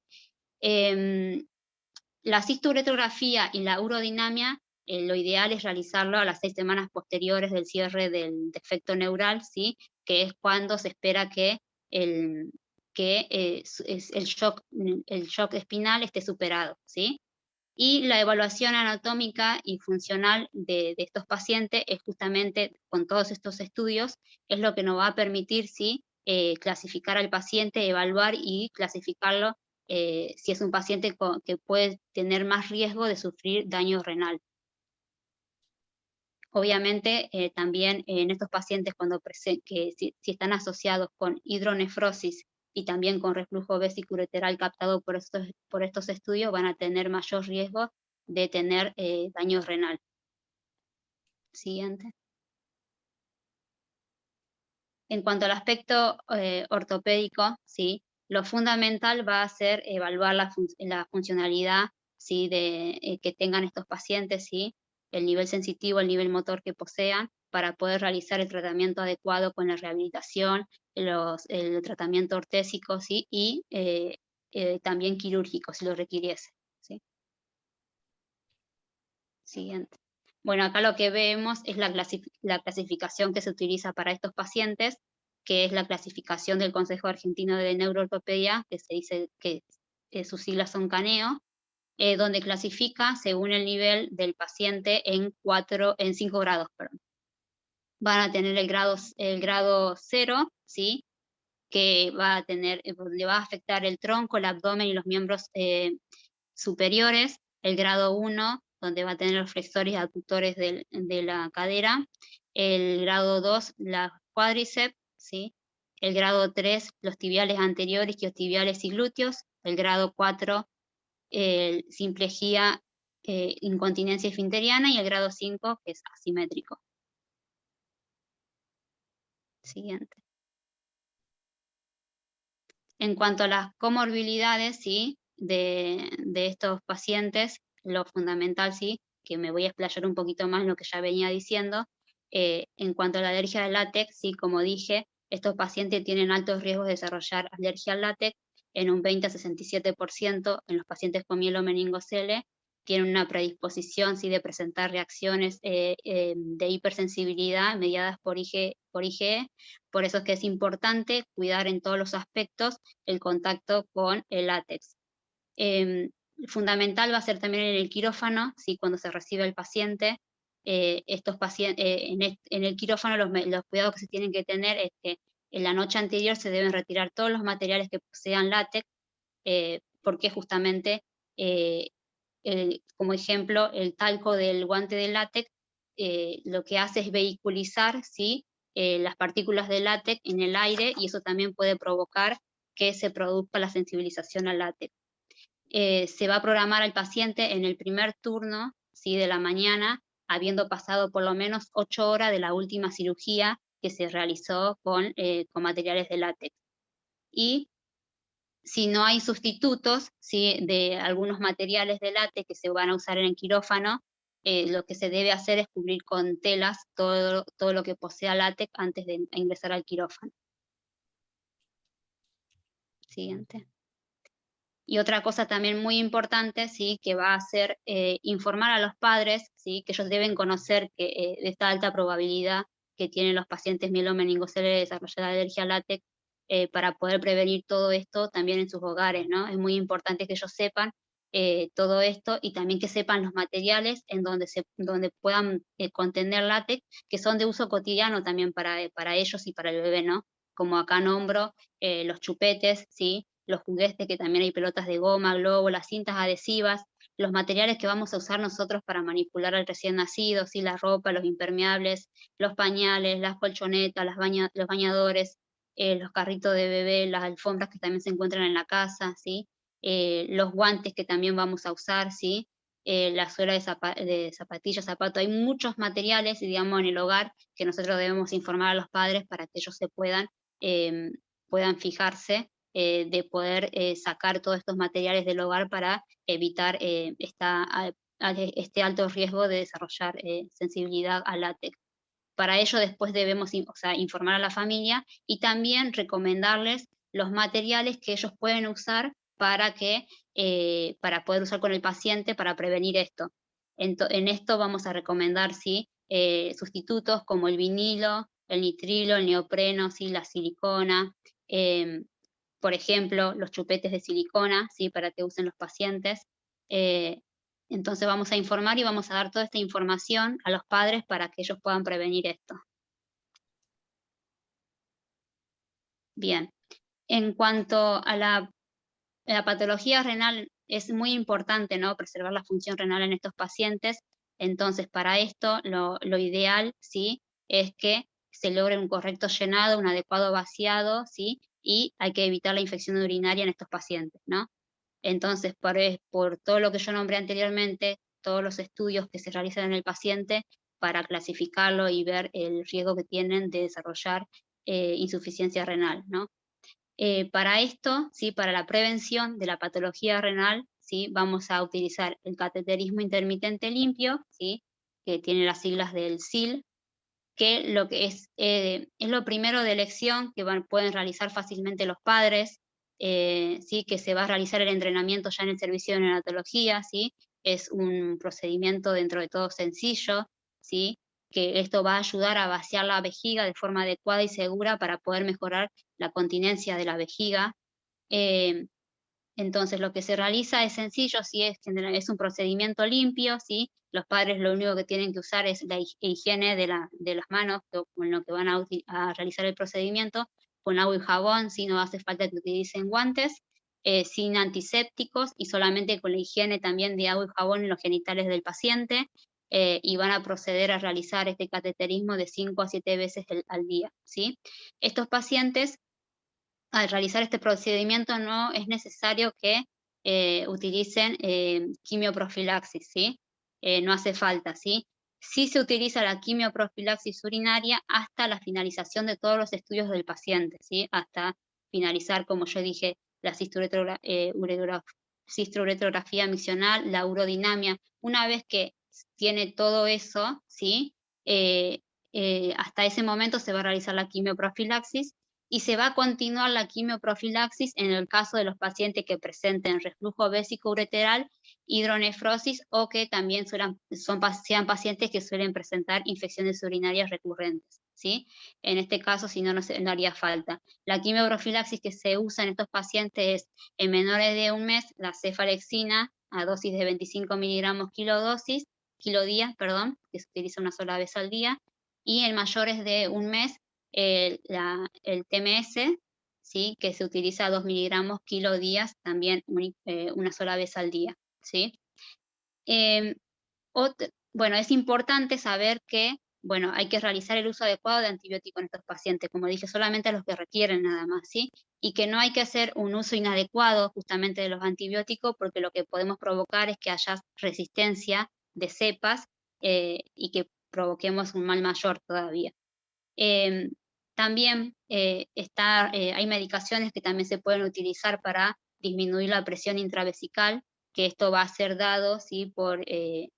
La cisto-uretrografía y la urodinamia, lo ideal es realizarlo a las 6 semanas posteriores del cierre del defecto neural, ¿sí?, que es cuando se espera que el shock espinal esté superado, ¿sí? Y la evaluación anatómica y funcional de estos pacientes es justamente, con todos estos estudios, es lo que nos va a permitir, ¿sí?, clasificar al paciente, evaluar y clasificarlo si es un paciente que puede tener más riesgo de sufrir daño renal. Obviamente, también en estos pacientes si están asociados con hidronefrosis y también con reflujo vesicoureteral captado por estos estudios, van a tener mayor riesgo de tener daño renal. Siguiente. En cuanto al aspecto ortopédico, ¿sí?, lo fundamental va a ser evaluar la funcionalidad, ¿sí?, que tengan estos pacientes, ¿sí?, el nivel sensitivo, el nivel motor que posean, para poder realizar el tratamiento adecuado con la rehabilitación, el tratamiento ortésico, ¿sí?, y también quirúrgico, si lo requiriese, ¿sí? Siguiente. Bueno, acá lo que vemos es la clasificación que se utiliza para estos pacientes, que es la clasificación del Consejo Argentino de Neuroortopedia, que se dice que sus siglas son CANEO, donde clasifica según el nivel del paciente en 5 grados, perdón. Van a tener el grado 0, ¿sí?, que le va a afectar el tronco, el abdomen y los miembros superiores. El grado 1, donde va a tener los flexores y abductores de la cadera. El grado 2, la cuádriceps, ¿sí? El grado 3, los tibiales anteriores, isquiotibiales y glúteos. El grado 4, simplejía, incontinencia esfinteriana, y el grado 5, que es asimétrico. Siguiente. En cuanto a las comorbilidades, ¿sí?, de estos pacientes, lo fundamental, ¿sí?, que me voy a explayar un poquito más en lo que ya venía diciendo, en cuanto a la alergia al látex, sí, como dije, estos pacientes tienen altos riesgos de desarrollar alergia al látex, en un 20 a 67% en los pacientes con mielomeningocele, tienen una predisposición, sí, de presentar reacciones de hipersensibilidad mediadas por IgE. Por eso es que es importante cuidar en todos los aspectos el contacto con el látex. Fundamental va a ser también en el quirófano, ¿sí?, cuando se recibe el paciente, estos pacientes, en el quirófano los cuidados que se tienen que tener es que en la noche anterior se deben retirar todos los materiales que posean látex, porque justamente, como ejemplo, el talco del guante de látex lo que hace es vehiculizar, ¿sí?, las partículas de látex en el aire, y eso también puede provocar que se produzca la sensibilización al látex. Se va a programar al paciente en el primer turno, ¿sí?, de la mañana, habiendo pasado por lo menos 8 horas de la última cirugía que se realizó con materiales de látex. Y si no hay sustitutos, ¿sí?, de algunos materiales de látex que se van a usar en el quirófano, lo que se debe hacer es cubrir con telas todo lo que posea látex antes de ingresar al quirófano. Siguiente. Y otra cosa también muy importante, ¿sí?, que va a ser informar a los padres, ¿sí?, que ellos deben conocer que de esta alta probabilidad que tienen los pacientes mielomeningocele de desarrollar alergia al látex, para poder prevenir todo esto también en sus hogares, ¿no? Es muy importante que ellos sepan todo esto, y también que sepan los materiales en donde puedan contener látex, que son de uso cotidiano también para ellos y para el bebé, ¿no? Como acá nombro los chupetes, ¿sí?, los juguetes, que también hay pelotas de goma, globo, las cintas adhesivas, los materiales que vamos a usar nosotros para manipular al recién nacido, ¿sí?, la ropa, los impermeables, los pañales, las colchonetas, los bañadores, los carritos de bebé, las alfombras que también se encuentran en la casa, ¿sí?, los guantes que también vamos a usar, ¿sí?, la suela de zapatillas, zapatos. Hay muchos materiales, digamos, en el hogar que nosotros debemos informar a los padres para que ellos se puedan fijarse de poder sacar todos estos materiales del hogar para evitar este alto riesgo de desarrollar sensibilidad al látex. Para ello después debemos informar a la familia y también recomendarles los materiales que ellos pueden usar para poder usar con el paciente para prevenir esto. En esto vamos a recomendar, ¿sí?, sustitutos como el vinilo, el nitrilo, el neopreno, ¿sí?, la silicona, por ejemplo, los chupetes de silicona, ¿sí?, para que usen los pacientes. Entonces vamos a informar y vamos a dar toda esta información a los padres para que ellos puedan prevenir esto. Bien, en cuanto a la patología renal, es muy importante, ¿no?, preservar la función renal en estos pacientes. Entonces, para esto, lo ideal, ¿sí?, es que se logre un correcto llenado, un adecuado vaciado, ¿sí?, y hay que evitar la infección urinaria en estos pacientes, ¿no? Entonces, por todo lo que yo nombré anteriormente, todos los estudios que se realizan en el paciente para clasificarlo y ver el riesgo que tienen de desarrollar insuficiencia renal, ¿no? Para esto, ¿sí?, para la prevención de la patología renal, ¿sí?, vamos a utilizar el cateterismo intermitente limpio, ¿sí?, que tiene las siglas del SIL, que lo que es lo primero de elección que pueden realizar fácilmente los padres, ¿sí?, que se va a realizar el entrenamiento ya en el servicio de neonatología, ¿sí?, es un procedimiento dentro de todo sencillo, ¿sí?, que esto va a ayudar a vaciar la vejiga de forma adecuada y segura para poder mejorar la continencia de la vejiga. Eh, entonces, lo que se realiza es sencillo, ¿sí?, es un procedimiento limpio, ¿sí? Los padres lo único que tienen que usar es la higiene de las manos con lo que van a realizar el procedimiento, con agua y jabón, ¿sí? No hace falta que utilicen guantes, sin antisépticos y solamente con la higiene también de agua y jabón en los genitales del paciente, y van a proceder a realizar este cateterismo de 5 a 7 veces al día, ¿sí? Estos pacientes, al realizar este procedimiento, no es necesario que utilicen quimioprofilaxis, ¿sí? No hace falta, ¿sí? Sí se utiliza la quimioprofilaxis urinaria hasta la finalización de todos los estudios del paciente, ¿sí? Hasta finalizar, como yo dije, la cisturourografía misional, la urodinamia. Una vez que tiene todo eso, ¿sí?, hasta ese momento se va a realizar la quimioprofilaxis, y se va a continuar la quimioprofilaxis en el caso de los pacientes que presenten reflujo vésico-ureteral, hidronefrosis, o que también sean pacientes que suelen presentar infecciones urinarias recurrentes, ¿sí? En este caso, si no, no haría falta. La quimioprofilaxis que se usa en estos pacientes es, en menores de un mes, la cefalexina a dosis de 25 miligramos kilodosis, kilodía, perdón, que se utiliza una sola vez al día, y en mayores de un mes el TMS, ¿sí? Que se utiliza 2 miligramos kilodías, también una sola vez al día, ¿sí? Bueno, es importante saber que, bueno, hay que realizar el uso adecuado de antibióticos en estos pacientes, como dije, solamente a los que requieren nada más, ¿sí? Y que no hay que hacer un uso inadecuado justamente de los antibióticos, porque lo que podemos provocar es que haya resistencia de cepas y que provoquemos un mal mayor todavía. También hay medicaciones que también se pueden utilizar para disminuir la presión intravesical, que esto va a ser dado, ¿sí? Porque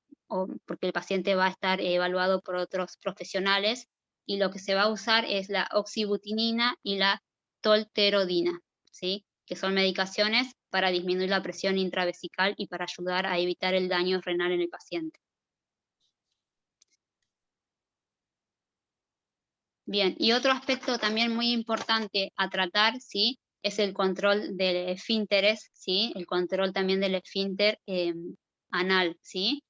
el paciente va a estar evaluado por otros profesionales, y lo que se va a usar es la oxibutinina y la tolterodina, ¿sí? Que son medicaciones para disminuir la presión intravesical y para ayudar a evitar el daño renal en el paciente. Bien, y otro aspecto también muy importante a tratar, ¿sí? Es el control de esfínteres, ¿sí? El control también del esfínter anal, ¿sí?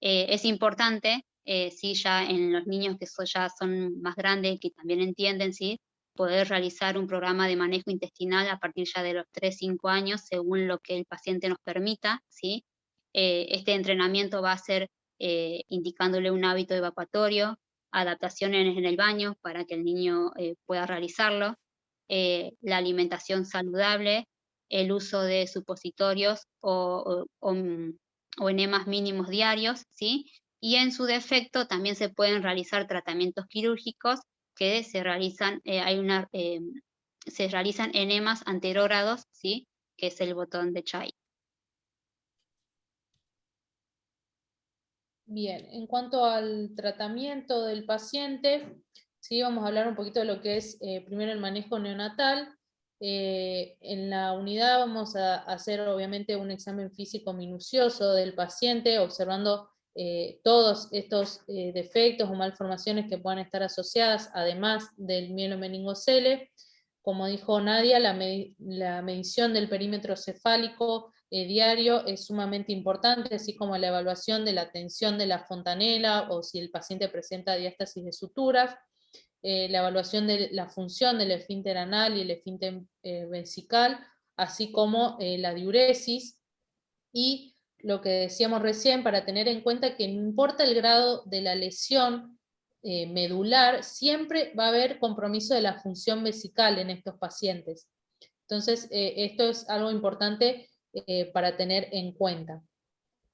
Es importante, sí, ya en los niños que ya son más grandes, que también entienden, ¿sí? Poder realizar un programa de manejo intestinal a partir ya de los 3-5 años, según lo que el paciente nos permita, ¿sí? Este entrenamiento va a ser indicándole un hábito evacuatorio, adaptaciones en el baño para que el niño pueda realizarlo, la alimentación saludable, el uso de supositorios o enemas mínimos diarios, ¿sí? Y en su defecto también se pueden realizar tratamientos quirúrgicos que se realizan, se realizan enemas anterógrados, ¿sí? Que es el botón de Chai. Bien, en cuanto al tratamiento del paciente, sí, vamos a hablar un poquito de lo que es primero el manejo neonatal. En la unidad vamos a hacer obviamente un examen físico minucioso del paciente, observando todos estos defectos o malformaciones que puedan estar asociadas, además del mielomeningocele. Como dijo Nadia, la medición del perímetro cefálico diario es sumamente importante, así como la evaluación de la tensión de la fontanela o si el paciente presenta diástasis de suturas, la evaluación de la función del esfínter anal y el esfínter vesical, así como la diuresis, y lo que decíamos recién, para tener en cuenta que no importa el grado de la lesión medular, siempre va a haber compromiso de la función vesical en estos pacientes. Entonces, esto es algo importante para tener en cuenta.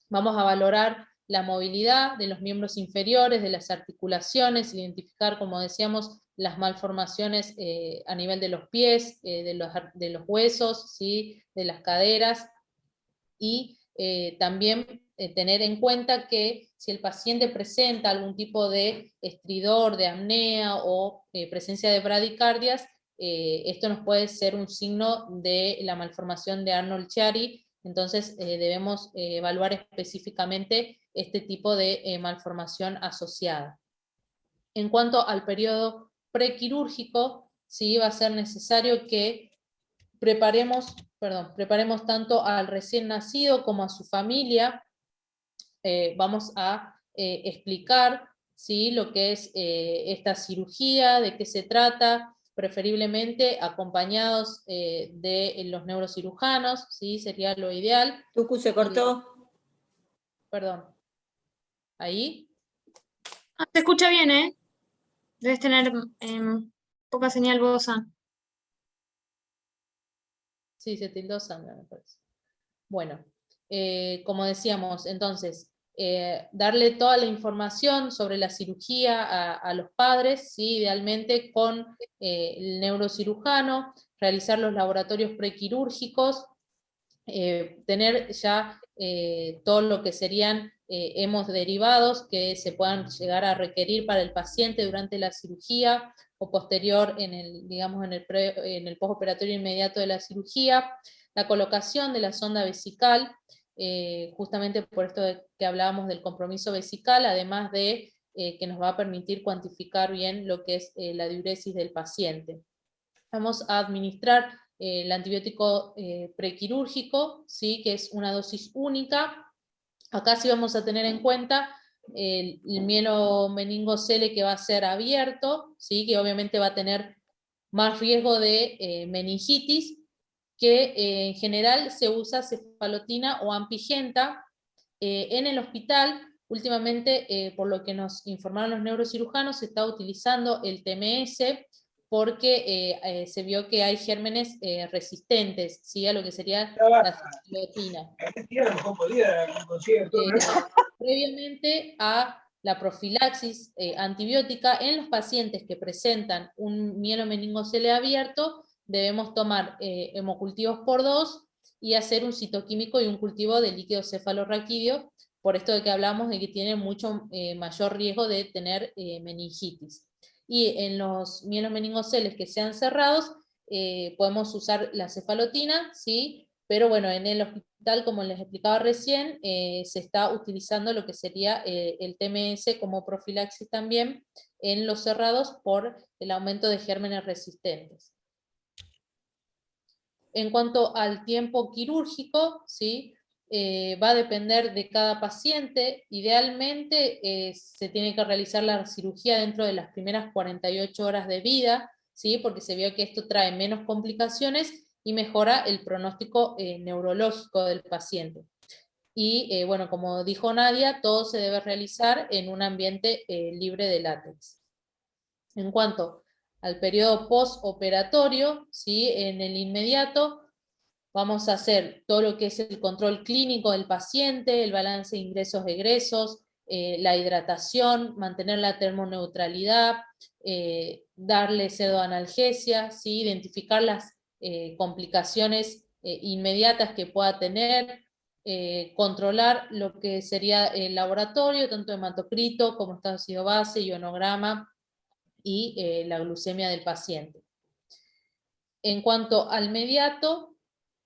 Vamos a valorar la movilidad de los miembros inferiores, de las articulaciones, identificar, como decíamos, las malformaciones a nivel de los pies, de los huesos, ¿sí? De las caderas, y también tener en cuenta que si el paciente presenta algún tipo de estridor, de apnea o presencia de bradicardias, esto nos puede ser un signo de la malformación de Arnold-Chiari, entonces debemos evaluar específicamente este tipo de malformación asociada. En cuanto al periodo prequirúrgico, sí va a ser necesario que preparemos tanto al recién nacido como a su familia. Vamos a explicar, ¿sí? Lo que es esta cirugía, de qué se trata, preferiblemente acompañados de los neurocirujanos, ¿sí? Sería lo ideal. Tucu, se cortó. Perdón. ¿Ahí? Se escucha bien, ¿eh? Debes tener poca señal vos. Sí, se tildó Sandra, me parece. Bueno, como decíamos, entonces, darle toda la información sobre la cirugía a los padres, ¿sí? Idealmente con el neurocirujano, realizar los laboratorios prequirúrgicos, tener ya todo lo que serían hemoderivados que se puedan llegar a requerir para el paciente durante la cirugía o posterior en el postoperatorio inmediato de la cirugía, la colocación de la sonda vesical, justamente por esto que hablábamos del compromiso vesical, además de que nos va a permitir cuantificar bien lo que es la diuresis del paciente. Vamos a administrar el antibiótico prequirúrgico, ¿sí? Que es una dosis única. Acá sí vamos a tener en cuenta el mielomeningocele que va a ser abierto, ¿sí? Que obviamente va a tener más riesgo de meningitis, que en general se usa cefalotina o ampigenta. En el hospital, últimamente, por lo que nos informaron los neurocirujanos, se está utilizando el TMS porque se vio que hay gérmenes resistentes, ¿sí? A lo que sería la cefalotina. Previamente a la profilaxis antibiótica, en los pacientes que presentan un mielomeningocele abierto, debemos tomar hemocultivos por 2 y hacer un citoquímico y un cultivo de líquido cefalorraquídeo, por esto de que hablamos de que tiene mucho mayor riesgo de tener meningitis. Y en los mielomeningoceles que sean cerrados, podemos usar la cefalotina, ¿sí? Pero bueno, en el hospital, como les explicaba recién, se está utilizando lo que sería el TMS como profilaxis también en los cerrados por el aumento de gérmenes resistentes. En cuanto al tiempo quirúrgico, ¿sí? Va a depender de cada paciente. Idealmente se tiene que realizar la cirugía dentro de las primeras 48 horas de vida, ¿sí? Porque se vio que esto trae menos complicaciones y mejora el pronóstico neurológico del paciente. Y bueno, como dijo Nadia, todo se debe realizar en un ambiente libre de látex. En cuanto al periodo postoperatorio, ¿sí? En el inmediato vamos a hacer todo lo que es el control clínico del paciente, el balance de ingresos-egresos, la hidratación, mantener la termoneutralidad, darle pseudoanalgesia, ¿sí? Identificar las complicaciones inmediatas que pueda tener, controlar lo que sería el laboratorio, tanto hematocrito como estado de ácido base, ionograma y la glucemia del paciente. En cuanto al mediato,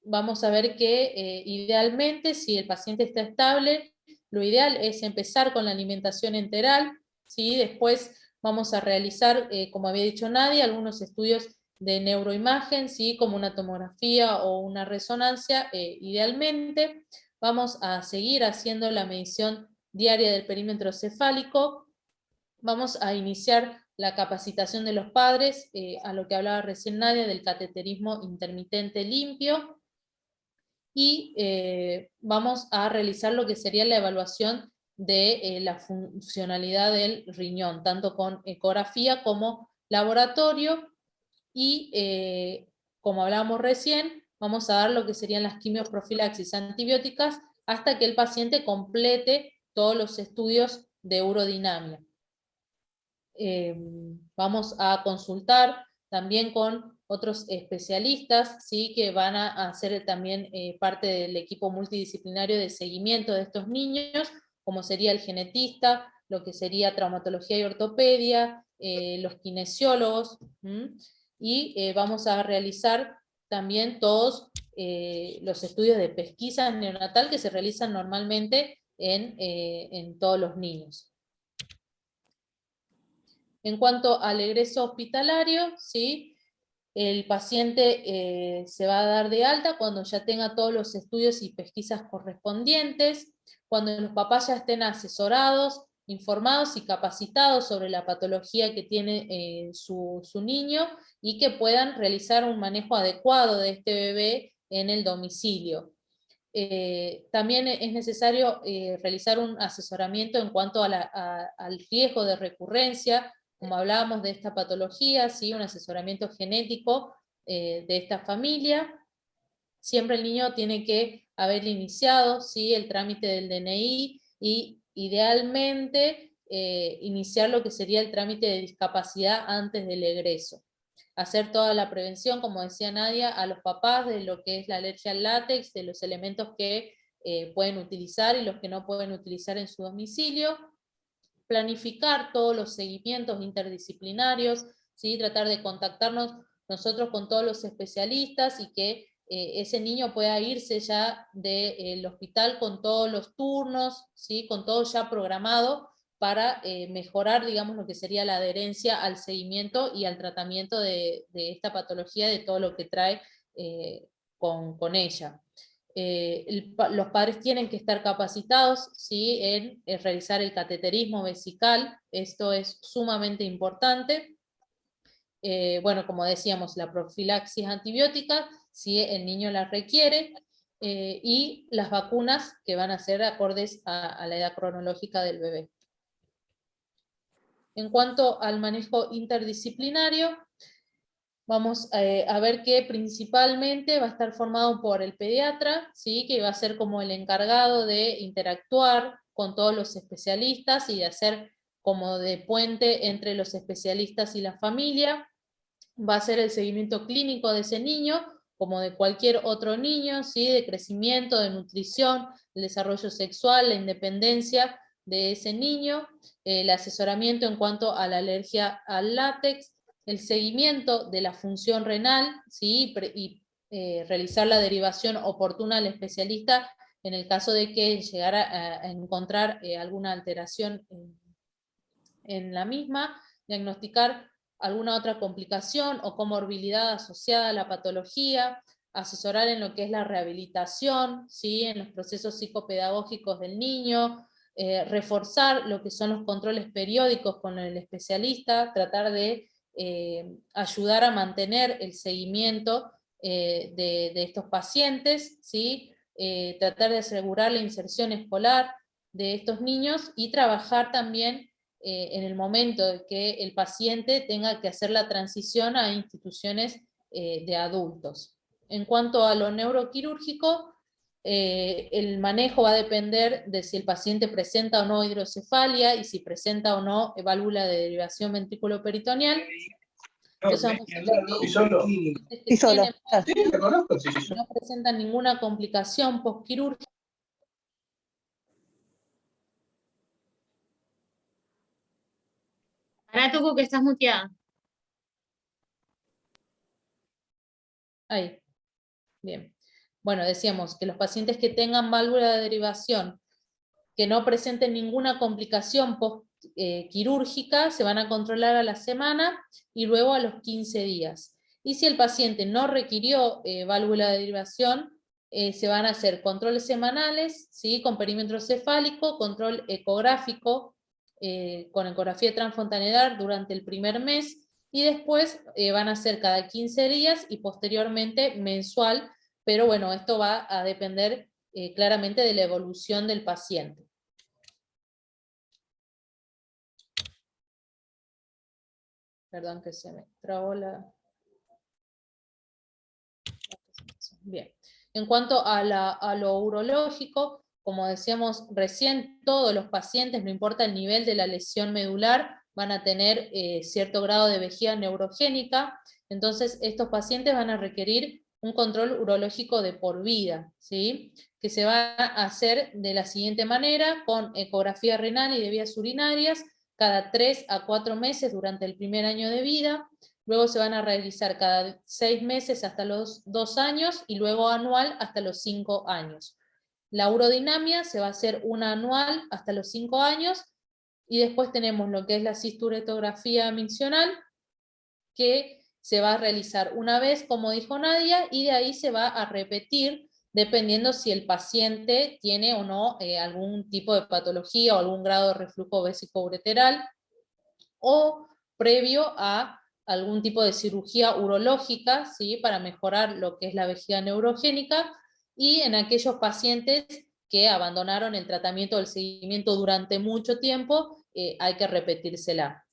vamos a ver que idealmente, si el paciente está estable, lo ideal es empezar con la alimentación enteral, ¿sí? Después vamos a realizar, como había dicho Nadia, algunos estudios de neuroimagen, ¿sí? Como una tomografía o una resonancia, idealmente. Vamos a seguir haciendo la medición diaria del perímetro cefálico. Vamos a iniciar la capacitación de los padres, a lo que hablaba recién Nadia, del cateterismo intermitente limpio, y vamos a realizar lo que sería la evaluación de la funcionalidad del riñón, tanto con ecografía como laboratorio, y como hablábamos recién, vamos a dar lo que serían las quimioprofilaxis antibióticas hasta que el paciente complete todos los estudios de urodinamia. Vamos a consultar también con otros especialistas, ¿sí? Que van a hacer también parte del equipo multidisciplinario de seguimiento de estos niños, como sería el genetista, lo que sería traumatología y ortopedia, los kinesiólogos, y vamos a realizar también todos los estudios de pesquisa neonatal que se realizan normalmente en todos los niños. En cuanto al egreso hospitalario, ¿sí? El paciente se va a dar de alta cuando ya tenga todos los estudios y pesquisas correspondientes, cuando los papás ya estén asesorados, informados y capacitados sobre la patología que tiene su niño, y que puedan realizar un manejo adecuado de este bebé en el domicilio. También es necesario realizar un asesoramiento en cuanto al riesgo de recurrencia, como hablábamos de esta patología, ¿sí? Un asesoramiento genético de esta familia. Siempre el niño tiene que haber iniciado, ¿sí? El trámite del DNI, y idealmente iniciar lo que sería el trámite de discapacidad antes del egreso. Hacer toda la prevención, como decía Nadia, a los papás de lo que es la alergia al látex, de los elementos que pueden utilizar y los que no pueden utilizar en su domicilio. Planificar todos los seguimientos interdisciplinarios, ¿sí? Tratar de contactarnos nosotros con todos los especialistas y que ese niño pueda irse ya del hospital con todos los turnos, ¿sí? Con todo ya programado para mejorar, digamos, lo que sería la adherencia al seguimiento y al tratamiento de esta patología, de todo lo que trae con ella. los padres tienen que estar capacitados, ¿sí?, en realizar el cateterismo vesical. Esto es sumamente importante. Bueno, como decíamos, la profilaxis antibiótica, si el niño la requiere, y las vacunas que van a ser acordes a la edad cronológica del bebé. En cuanto al manejo interdisciplinario, vamos a ver que principalmente va a estar formado por el pediatra, ¿sí?, que va a ser como el encargado de interactuar con todos los especialistas y de hacer como de puente entre los especialistas y la familia. Va a ser el seguimiento clínico de ese niño, como de cualquier otro niño, ¿sí?, de crecimiento, de nutrición, el desarrollo sexual, la independencia de ese niño, el asesoramiento en cuanto a la alergia al látex, el seguimiento de la función renal, ¿sí?, y realizar la derivación oportuna al especialista en el caso de que llegara a encontrar alguna alteración en la misma, diagnosticar alguna otra complicación o comorbilidad asociada a la patología, asesorar en lo que es la rehabilitación, ¿sí?, en los procesos psicopedagógicos del niño, reforzar lo que son los controles periódicos con el especialista, tratar de ayudar a mantener el seguimiento de estos pacientes, ¿sí?, tratar de asegurar la inserción escolar de estos niños y trabajar también en el momento de que el paciente tenga que hacer la transición a instituciones de adultos. En cuanto a lo neuroquirúrgico, el manejo va a depender de si el paciente presenta o no hidrocefalia y si presenta o no válvula de derivación ventrículo-peritoneal. Entonces no presentan ninguna complicación postquirúrgica. Pará, Tucu, que estás muteada. Ahí. Bien. Bueno, decíamos que los pacientes que tengan válvula de derivación, que no presenten ninguna complicación postquirúrgica, se van a controlar a la semana y luego a los 15 días. Y si el paciente no requirió válvula de derivación, se van a hacer controles semanales, ¿sí?, con perímetro cefálico, control ecográfico, con ecografía transfontanelar durante el primer mes, y después van a ser cada 15 días y posteriormente mensual, pero bueno, esto va a depender claramente de la evolución del paciente. Perdón que se me trabó la... Bien. En cuanto a lo urológico, como decíamos recién, todos los pacientes, no importa el nivel de la lesión medular, van a tener cierto grado de vejiga neurogénica. Entonces estos pacientes van a requerir un control urológico de por vida, ¿sí?, que se va a hacer de la siguiente manera, con ecografía renal y de vías urinarias, cada 3 a 4 meses durante el primer año de vida. Luego se van a realizar cada 6 meses hasta los 2 años, y luego anual hasta los 5 años. La urodinamia se va a hacer una anual hasta los 5 años, y después tenemos lo que es la cisturetografía miccional, que se va a realizar una vez, como dijo Nadia, y de ahí se va a repetir dependiendo si el paciente tiene o no algún tipo de patología o algún grado de reflujo vesicoureteral, o previo a algún tipo de cirugía urológica, ¿sí?, para mejorar lo que es la vejiga neurogénica, y en aquellos pacientes que abandonaron el tratamiento o el seguimiento durante mucho tiempo, hay que repetírsela.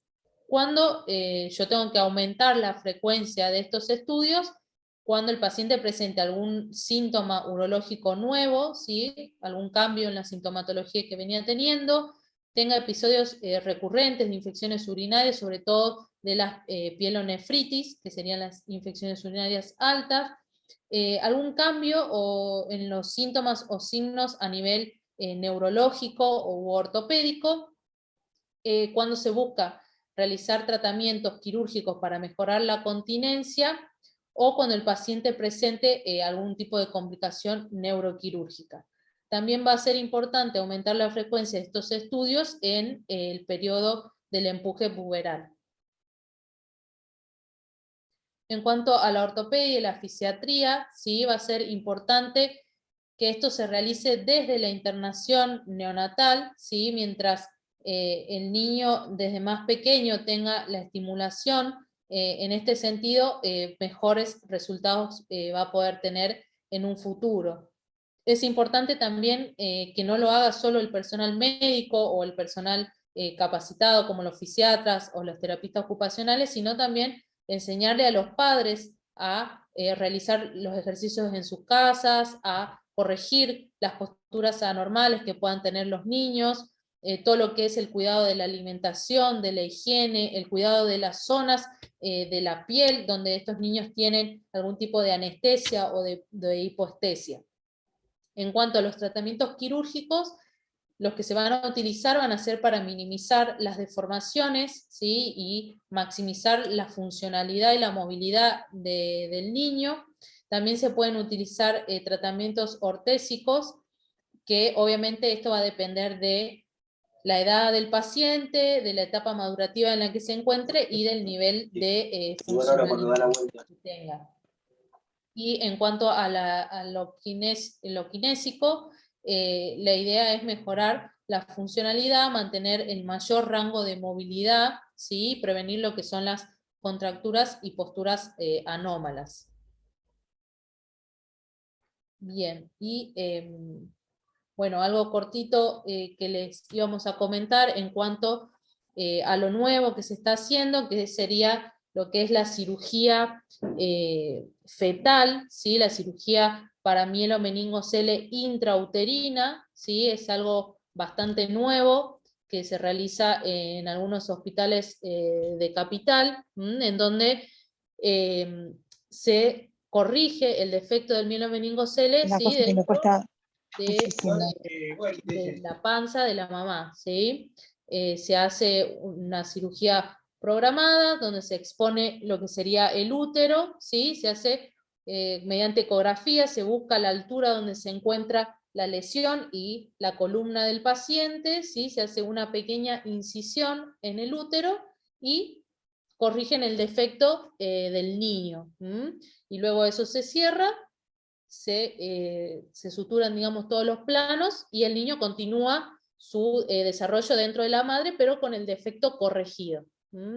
Cuando yo tengo que aumentar la frecuencia de estos estudios, cuando el paciente presente algún síntoma urológico nuevo, ¿sí?, algún cambio en la sintomatología que venía teniendo, tenga episodios recurrentes de infecciones urinarias, sobre todo de la pielonefritis, que serían las infecciones urinarias altas, algún cambio en los síntomas o signos a nivel neurológico u ortopédico, cuando se busca realizar tratamientos quirúrgicos para mejorar la continencia, o cuando el paciente presente algún tipo de complicación neuroquirúrgica. También va a ser importante aumentar la frecuencia de estos estudios en el periodo del empuje puberal. En cuanto a la ortopedia y la fisiatría, ¿sí?, va a ser importante que esto se realice desde la internación neonatal, ¿sí? Mientras el niño desde más pequeño tenga la estimulación, en este sentido, mejores resultados va a poder tener en un futuro. Es importante también que no lo haga solo el personal médico o el personal capacitado como los fisiatras o los terapistas ocupacionales, sino también enseñarle a los padres a realizar los ejercicios en sus casas, a corregir las posturas anormales que puedan tener los niños, todo lo que es el cuidado de la alimentación, de la higiene, el cuidado de las zonas de la piel donde estos niños tienen algún tipo de anestesia o de hipoestesia. En cuanto a los tratamientos quirúrgicos, los que se van a utilizar van a ser para minimizar las deformaciones, ¿sí? Y maximizar la funcionalidad y la movilidad del niño. También se pueden utilizar tratamientos ortésicos, que obviamente esto va a depender de la edad del paciente, de la etapa madurativa en la que se encuentre y del nivel de funcionalidad que tenga. Y en cuanto a lo kinésico, la idea es mejorar la funcionalidad, mantener el mayor rango de movilidad, ¿sí? Prevenir lo que son las contracturas y posturas anómalas. Bien, y bueno, algo cortito que les íbamos a comentar en cuanto a lo nuevo que se está haciendo, que sería lo que es la cirugía fetal, ¿sí? La cirugía para mielomeningocele intrauterina, ¿sí? Es algo bastante nuevo que se realiza en algunos hospitales de capital, en donde se corrige el defecto del mielomeningocele, ¿sí? De la panza de la mamá, ¿sí? Se hace una cirugía programada donde se expone lo que sería el útero, ¿sí? Se hace mediante ecografía, se busca la altura donde se encuentra la lesión y la columna del paciente, ¿sí? Se hace una pequeña incisión en el útero y corrigen el defecto del niño. Y luego eso se cierra, se suturan, digamos, todos los planos y el niño continúa su desarrollo dentro de la madre, pero con el defecto corregido.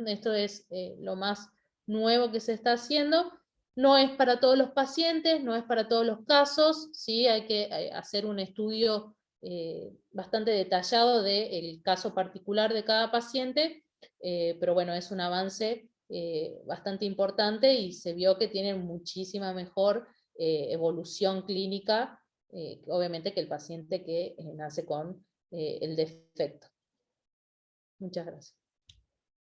Esto es lo más nuevo que se está haciendo. No es para todos los pacientes, no es para todos los casos, ¿sí? Hay que hacer un estudio bastante detallado del caso particular de cada paciente, pero bueno, es un avance bastante importante y se vio que tienen muchísima mejor evolución clínica, obviamente que el paciente que nace con el defecto. Muchas gracias.